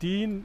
3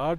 8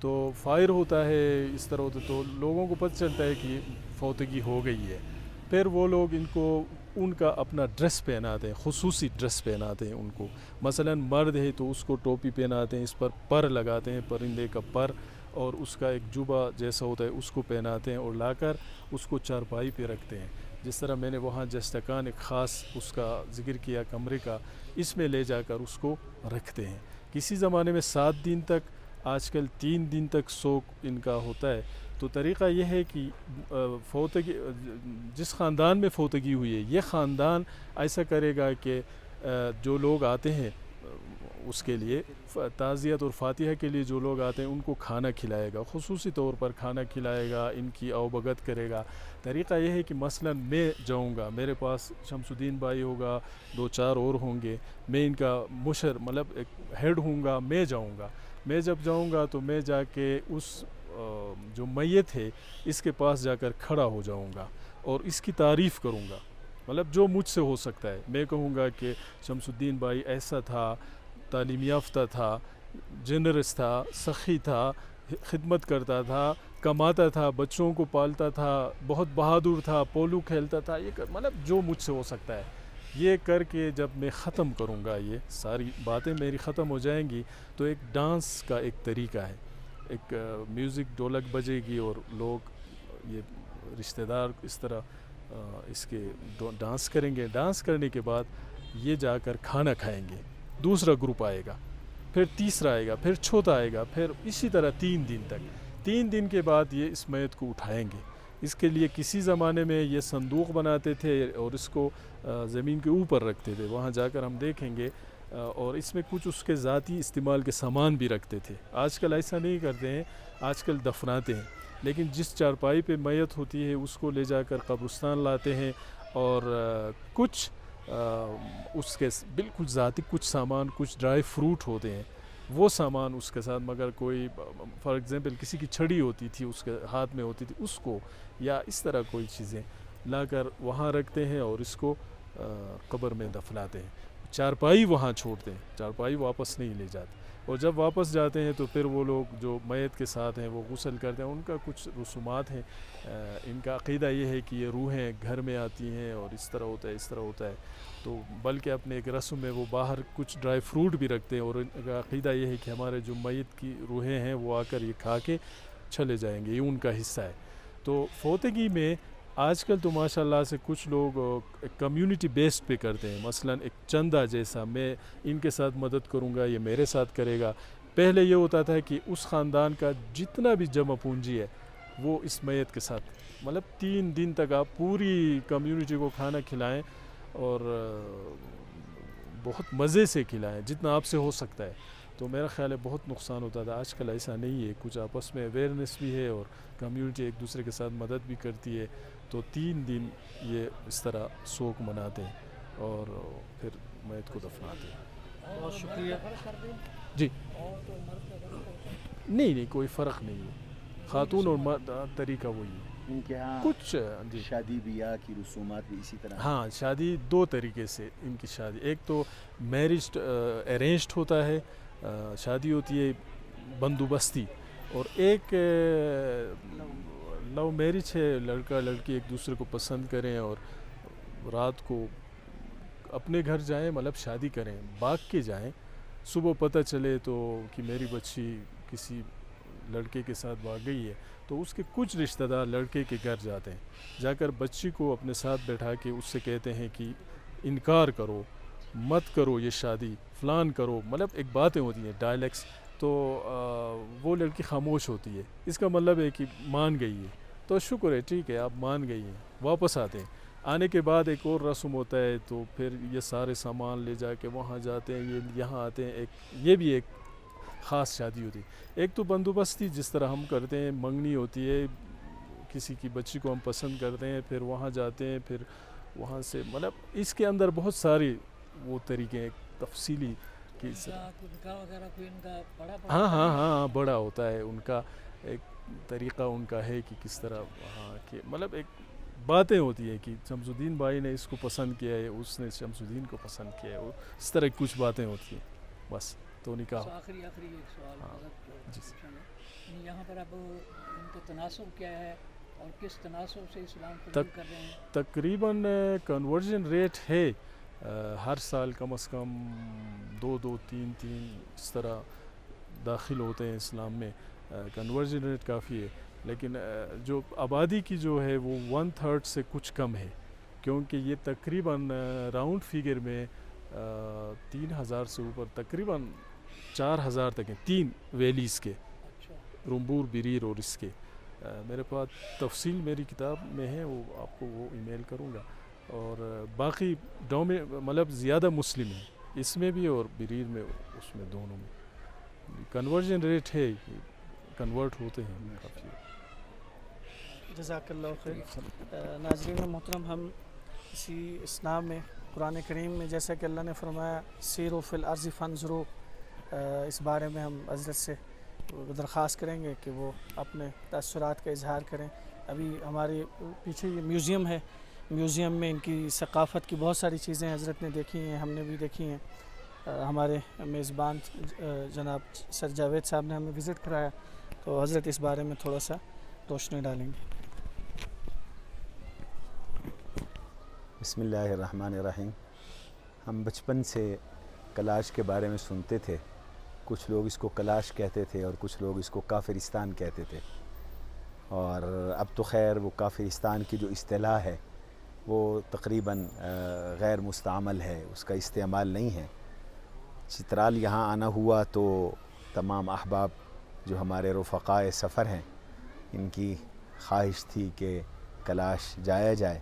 تو فائر ہوتا ہے، اس طرح ہوتا ہے، تو لوگوں کو پتہ چلتا ہے کہ فوتگی ہو گئی ہے. پھر وہ لوگ ان کو ان کا اپنا ڈریس پہناتے ہیں، خصوصی ڈریس پہناتے ہیں ان کو. مثلا مرد ہے تو اس کو ٹوپی پہناتے ہیں، اس پر لگاتے ہیں پرندے کا پر، اور اس کا ایک جوبہ جیسا ہوتا ہے اس کو پہناتے ہیں اور لا کر اس کو چارپائی پہ رکھتے ہیں. جس طرح میں نے وہاں جستکان ایک خاص اس کا ذکر کیا کمرے کا، اس میں لے جا کر اس کو رکھتے ہیں. کسی زمانے میں 7 دن تک، آج کل 3 دن تک سوگ ان کا ہوتا ہے. تو طریقہ یہ ہے کہ فوتگی جس خاندان میں فوتگی ہوئی ہے یہ خاندان ایسا کرے گا کہ جو لوگ آتے ہیں اس کے لیے تعزیت اور فاتحہ کے لیے جو لوگ آتے ہیں ان کو کھانا کھلائے گا، خصوصی طور پر کھانا کھلائے گا، ان کی اوبگت کرے گا. طریقہ یہ ہے کہ مثلا میں جاؤں گا، میرے پاس شمس الدین بھائی ہوگا، 2-4 اور ہوں گے، میں ان کا مطلب ایک ہیڈ ہوں گا، میں جاؤں گا. میں جب جاؤں گا تو میں جا کے اس جو میت ہے اس کے پاس جا کر کھڑا ہو جاؤں گا اور اس کی تعریف کروں گا. مطلب جو مجھ سے ہو سکتا ہے میں کہوں گا کہ شمس الدین بھائی ایسا تھا، تعلیم یافتہ تھا، جنرس تھا، سخی تھا، خدمت کرتا تھا، کماتا تھا، بچوں کو پالتا تھا، بہت بہادر تھا، پولو کھیلتا تھا. یہ مطلب جو مجھ سے ہو سکتا ہے یہ کر کے جب میں ختم کروں گا، یہ ساری باتیں میری ختم ہو جائیں گی تو ایک ڈانس کا ایک طریقہ ہے. ایک میوزک ڈھولک بجے گی اور لوگ یہ رشتہ دار اس طرح اس کے ڈانس کریں گے. ڈانس کرنے کے بعد یہ جا کر کھانا کھائیں گے. دوسرا گروپ آئے گا، پھر تیسرا آئے گا، پھر چوتھا آئے گا، پھر اسی طرح 3 دن تک. 3 دن کے بعد یہ اس میت کو اٹھائیں گے. اس کے لیے کسی زمانے میں یہ صندوق بناتے تھے اور اس کو زمین کے اوپر رکھتے تھے، وہاں جا کر ہم دیکھیں گے. اور اس میں کچھ اس کے ذاتی استعمال کے سامان بھی رکھتے تھے. آج کل ایسا نہیں کرتے ہیں، آج کل دفناتے ہیں. لیکن جس چارپائی پہ میت ہوتی ہے اس کو لے جا کر قبرستان لاتے ہیں اور کچھ اس کے بالکل ذاتی کچھ سامان، کچھ ڈرائی فروٹ ہوتے ہیں وہ سامان اس کے ساتھ، مگر کوئی فار ایگزامپل کسی کی چھڑی ہوتی تھی اس کے ہاتھ میں ہوتی تھی اس کو، یا اس طرح کوئی چیزیں لا کر وہاں رکھتے ہیں اور اس کو قبر میں دفناتے ہیں. چارپائی وہاں چھوڑتے ہیں، چارپائی واپس نہیں لے جاتے. اور جب واپس جاتے ہیں تو پھر وہ لوگ جو میت کے ساتھ ہیں وہ غسل کرتے ہیں. ان کا کچھ رسومات ہیں. ان کا عقیدہ یہ ہے کہ یہ روحیں گھر میں آتی ہیں اور اس طرح ہوتا ہے، اس طرح ہوتا ہے. تو بلکہ اپنے ایک رسم میں وہ باہر کچھ ڈرائی فروٹ بھی رکھتے ہیں اور ان کا عقیدہ یہ ہے کہ ہمارے جو میت کی روحیں ہیں وہ آ کر یہ کھا کے چلے جائیں گے، یہ ان کا حصہ ہے. تو فوتگی میں آج کل تو ماشاءاللہ سے کچھ لوگ کمیونٹی بیسڈ پہ کرتے ہیں. مثلا ایک چندہ جیسا، میں ان کے ساتھ مدد کروں گا، یہ میرے ساتھ کرے گا. پہلے یہ ہوتا تھا کہ اس خاندان کا جتنا بھی جمع پونجی ہے وہ اس میت کے ساتھ، مطلب 3 دن تک آپ پوری کمیونٹی کو کھانا کھلائیں اور بہت مزے سے کھلائیں جتنا آپ سے ہو سکتا ہے. تو میرا خیال ہے بہت نقصان ہوتا تھا. آج کل ایسا نہیں ہے، کچھ آپس میں اویئرنیس بھی ہے اور کمیونٹی ایک دوسرے کے ساتھ مدد بھی کرتی ہے. تو 3 دن یہ اس طرح سوگ مناتے ہیں اور پھر میت کو دفناتے ہیں. بہت شکریہ. جی نہیں کوئی فرق نہیں ہے، خاتون اور مرد طریقہ وہی ہے. ان کے ہاں کچھ شادی بیاہ کی رسومات بھی اسی طرح. ہاں شادی 2 طریقے سے ان کی شادی، ایک تو میرج ارینجڈ ہوتا ہے، شادی ہوتی ہے بندوبستی، اور ایک لو میرج ہے، لڑکا لڑکی ایک دوسرے کو پسند کریں اور رات کو اپنے گھر جائیں، مطلب شادی کریں، بھاگ کے جائیں. صبح پتہ چلے تو کہ میری بچی کسی لڑکے کے ساتھ بھاگ گئی ہے تو اس کے کچھ رشتہ دار لڑکے کے گھر جاتے ہیں، جا کر بچی کو اپنے ساتھ بیٹھا کے اس سے کہتے ہیں کہ انکار کرو، مت کرو یہ شادی، فلان کرو. مطلب ایک باتیں ہوتی ہیں ڈائلیکٹس. تو وہ لڑکی خاموش ہوتی ہے، اس کا مطلب ہے کہ مان گئی ہے. تو شکر ہے، ٹھیک ہے آپ مان گئی ہیں. واپس آتے ہیں، آنے کے بعد ایک اور رسم ہوتا ہے، تو پھر یہ سارے سامان لے جا کے وہاں جاتے ہیں، یہ یہاں آتے ہیں. یہ بھی ایک خاص شادی ہوتی ہے. ایک تو بندوبستی جس طرح ہم کرتے ہیں، منگنی ہوتی ہے، کسی کی بچی کو ہم پسند کرتے ہیں، پھر وہاں جاتے ہیں، پھر وہاں سے مطلب اس کے اندر بہت ساری وہ طریقے ہیں تفصیلی کہ ہاں بڑا ہوتا ہے. ان کا ایک طریقہ ان کا ہے کہ کس طرح وہاں کہ مطلب ایک باتیں ہوتی ہیں کہ شمس الدین بھائی نے اس کو پسند کیا ہے، اس نے شمس الدین کو پسند کیا ہے، اس طرح کچھ باتیں ہوتی ہیں بس. تو نکاح. آخری ایک سوال جی. یہاں پر اب ان کا تناسب کیا ہے اور کس تناسب سے اسلام قبول کر رہے ہیں؟ تقریباً کنورژن ریٹ ہے ہر سال کم از کم 2-3 اس طرح داخل ہوتے ہیں اسلام میں. کنورژن ریٹ کافی ہے، لیکن جو آبادی کی جو ہے وہ 1/3 سے کچھ کم ہے، کیونکہ یہ تقریباً راؤنڈ فگر میں 3,000 سے اوپر تقریباً 4,000 تک ہیں 3 ویلیز کے، اچھا، رمبور، بریر اور اس کے. میرے پاس تفصیل میری کتاب میں ہے، وہ آپ کو وہ ای میل کروں گا. اور باقی مطلب زیادہ مسلم ہیں اس میں بھی اور بریر میں، اس میں دونوں میں. کنورژن ریٹ ہے، کنورٹ ہوتے ہیں کافی. جزاک اللہ خیر. ناظرین محترم، ہم اسی اسلام میں قرآن کریم میں جیسا کہ اللہ نے فرمایا سیروا فی الارض فانظروا، اس بارے میں ہم حضرت سے درخواست کریں گے کہ وہ اپنے تاثرات کا اظہار کریں. ابھی ہمارے پیچھے یہ میوزیم ہے، میوزیم میں ان کی ثقافت کی بہت ساری چیزیں حضرت نے دیکھی ہیں، ہم نے بھی دیکھی ہیں. ہمارے میزبان جناب سر جاوید صاحب نے ہمیں وزٹ کرایا، تو حضرت اس بارے میں تھوڑا سا روشنی ڈالیں گے. بسم اللہ الرحمن الرحیم. ہم بچپن سے کلاش کے بارے میں سنتے تھے. کچھ لوگ اس کو کلاش کہتے تھے اور کچھ لوگ اس کو کافرستان کہتے تھے، اور اب تو خیر وہ کافرستان کی جو اصطلاح ہے وہ تقریباً غیر مستعمل ہے، اس کا استعمال نہیں ہے. چترال یہاں آنا ہوا تو تمام احباب جو ہمارے رفقائے سفر ہیں، ان کی خواہش تھی کہ کلاش جایا جائے.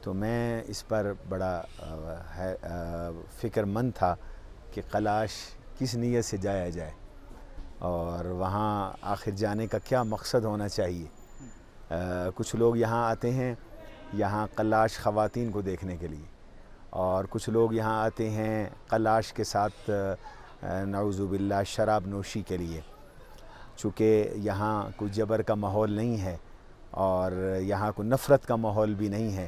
تو میں اس پر بڑا فکر مند تھا کہ کلاش کس نیت سے جایا جائے اور وہاں آخر جانے کا کیا مقصد ہونا چاہیے. کچھ لوگ یہاں آتے ہیں یہاں کلاش خواتین کو دیکھنے کے لیے، اور کچھ لوگ یہاں آتے ہیں کلاش کے ساتھ نعوذ باللہ شراب نوشی کے لیے. چونکہ یہاں کوئی جبر کا ماحول نہیں ہے اور یہاں کوئی نفرت کا ماحول بھی نہیں ہے،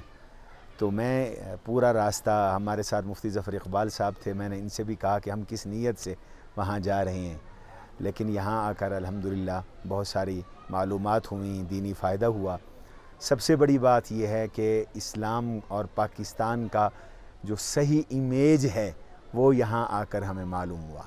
تو میں پورا راستہ، ہمارے ساتھ مفتی ظفر اقبال صاحب تھے، میں نے ان سے بھی کہا کہ ہم کس نیت سے وہاں جا رہے ہیں. لیکن یہاں آ کر الحمدللہ بہت ساری معلومات ہوئیں، دینی فائدہ ہوا. سب سے بڑی بات یہ ہے کہ اسلام اور پاکستان کا جو صحیح امیج ہے وہ یہاں آ کر ہمیں معلوم ہوا.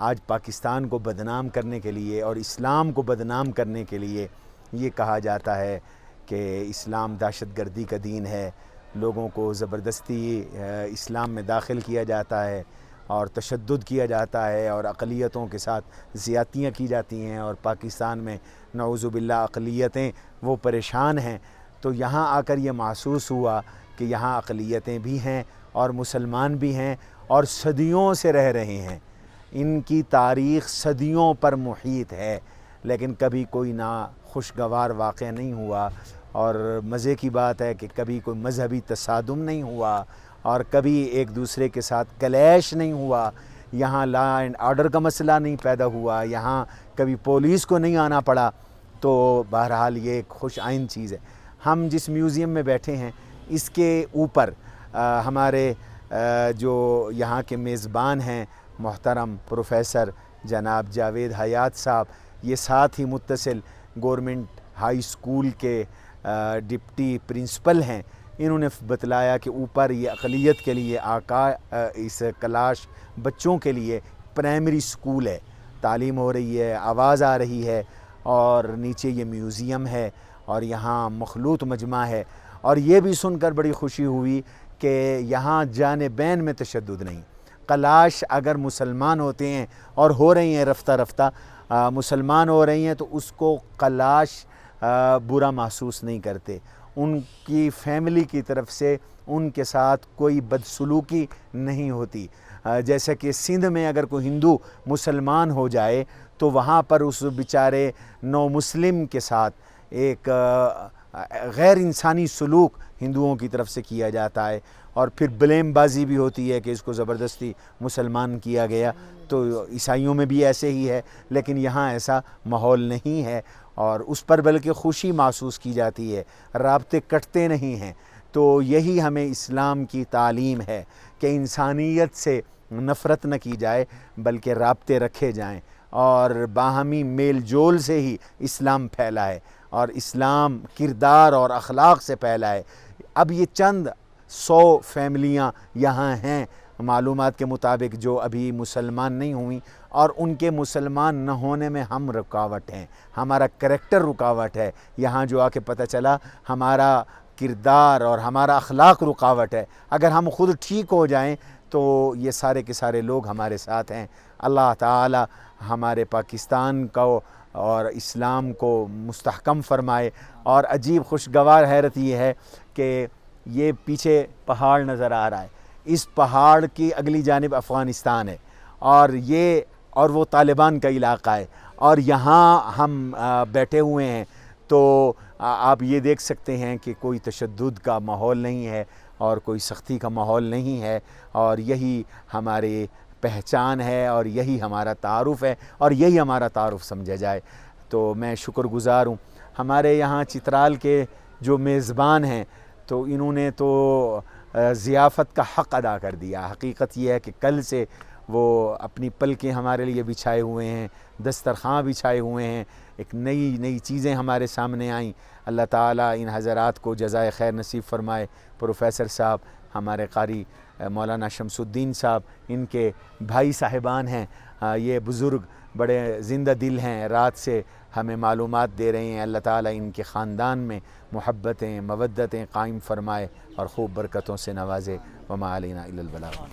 آج پاکستان کو بدنام کرنے کے لیے اور اسلام کو بدنام کرنے کے لیے یہ کہا جاتا ہے کہ اسلام دہشت گردی کا دین ہے، لوگوں کو زبردستی اسلام میں داخل کیا جاتا ہے اور تشدد کیا جاتا ہے اور اقلیتوں کے ساتھ زیادتیاں کی جاتی ہیں، اور پاکستان میں نعوذ باللہ اقلیتیں وہ پریشان ہیں. تو یہاں آ کر یہ محسوس ہوا کہ یہاں اقلیتیں بھی ہیں اور مسلمان بھی ہیں اور صدیوں سے رہ رہے ہیں. ان کی تاریخ صدیوں پر محیط ہے، لیکن کبھی کوئی خوشگوار واقعہ نہیں ہوا. اور مزے کی بات ہے کہ کبھی کوئی مذہبی تصادم نہیں ہوا اور کبھی ایک دوسرے کے ساتھ کلیش نہیں ہوا. یہاں لا اینڈ آرڈر کا مسئلہ نہیں پیدا ہوا، یہاں کبھی پولیس کو نہیں آنا پڑا. تو بہرحال یہ ایک خوش آئند چیز ہے. ہم جس میوزیم میں بیٹھے ہیں اس کے اوپر ہمارے جو یہاں کے میزبان ہیں محترم پروفیسر جناب جاوید حیات صاحب، یہ ساتھ ہی متصل گورنمنٹ ہائی اسکول کے ڈپٹی پرنسپل ہیں. انہوں نے بتلایا کہ اوپر یہ اقلیت کے لیے اس کلاش بچوں کے لیے پرائمری اسکول ہے، تعلیم ہو رہی ہے، آواز آ رہی ہے، اور نیچے یہ میوزیم ہے اور یہاں مخلوط مجمع ہے. اور یہ بھی سن کر بڑی خوشی ہوئی کہ یہاں جانبین میں تشدد نہیں. کلاش اگر مسلمان ہوتے ہیں اور ہو رہی ہیں رفتہ رفتہ مسلمان ہو رہی ہیں تو اس کو کلاش برا محسوس نہیں کرتے. ان کی فیملی کی طرف سے ان کے ساتھ کوئی بدسلوکی نہیں ہوتی. جیسا کہ سندھ میں اگر کوئی ہندو مسلمان ہو جائے تو وہاں پر اس بیچارے نو مسلم کے ساتھ ایک غیر انسانی سلوک ہندوؤں کی طرف سے کیا جاتا ہے، اور پھر بلیم بازی بھی ہوتی ہے کہ اس کو زبردستی مسلمان کیا گیا. تو عیسائیوں میں بھی ایسے ہی ہے، لیکن یہاں ایسا ماحول نہیں ہے اور اس پر بلکہ خوشی محسوس کی جاتی ہے، رابطے کٹتے نہیں ہیں. تو یہی ہمیں اسلام کی تعلیم ہے کہ انسانیت سے نفرت نہ کی جائے بلکہ رابطے رکھے جائیں. اور باہمی میل جول سے ہی اسلام پھیلا ہے، اور اسلام کردار اور اخلاق سے پھیلا ہے۔ اب یہ چند 100 فیملیاں یہاں ہیں معلومات کے مطابق جو ابھی مسلمان نہیں ہوئیں، اور ان کے مسلمان نہ ہونے میں ہم رکاوٹ ہیں، ہمارا کریکٹر رکاوٹ ہے۔ یہاں جو آ کے پتہ چلا ہمارا کردار اور ہمارا اخلاق رکاوٹ ہے۔ اگر ہم خود ٹھیک ہو جائیں تو یہ سارے کے سارے لوگ ہمارے ساتھ ہیں۔ اللہ تعالی ہمارے پاکستان کو اور اسلام کو مستحکم فرمائے۔ اور عجیب خوشگوار حیرت یہ ہے کہ یہ پیچھے پہاڑ نظر آ رہا ہے، اس پہاڑ کی اگلی جانب افغانستان ہے، اور وہ طالبان کا علاقہ ہے، اور یہاں ہم بیٹھے ہوئے ہیں۔ تو آپ یہ دیکھ سکتے ہیں کہ کوئی تشدد کا ماحول نہیں ہے اور کوئی سختی کا ماحول نہیں ہے، اور یہی ہماری پہچان ہے اور یہی ہمارا تعارف ہے، اور یہی ہمارا تعارف سمجھا جائے۔ تو میں شکر گزار ہوں ہمارے یہاں چترال کے جو میزبان ہیں، تو انہوں نے تو ضیافت کا حق ادا کر دیا۔ حقیقت یہ ہے کہ کل سے وہ اپنی پلکیں ہمارے لیے بچھائے ہوئے ہیں، دسترخواں بچھائے ہوئے ہیں، ایک نئی چیزیں ہمارے سامنے آئیں۔ اللہ تعالیٰ ان حضرات کو جزائے خیر نصیب فرمائے۔ پروفیسر صاحب، ہمارے قاری مولانا شمس الدین صاحب، ان کے بھائی صاحبان ہیں، یہ بزرگ بڑے زندہ دل ہیں، رات سے ہمیں معلومات دے رہے ہیں۔ اللہ تعالیٰ ان کے خاندان میں محبتیں مودتیں قائم فرمائے اور خوب برکتوں سے نوازے۔ وما علینا الا البلاغ۔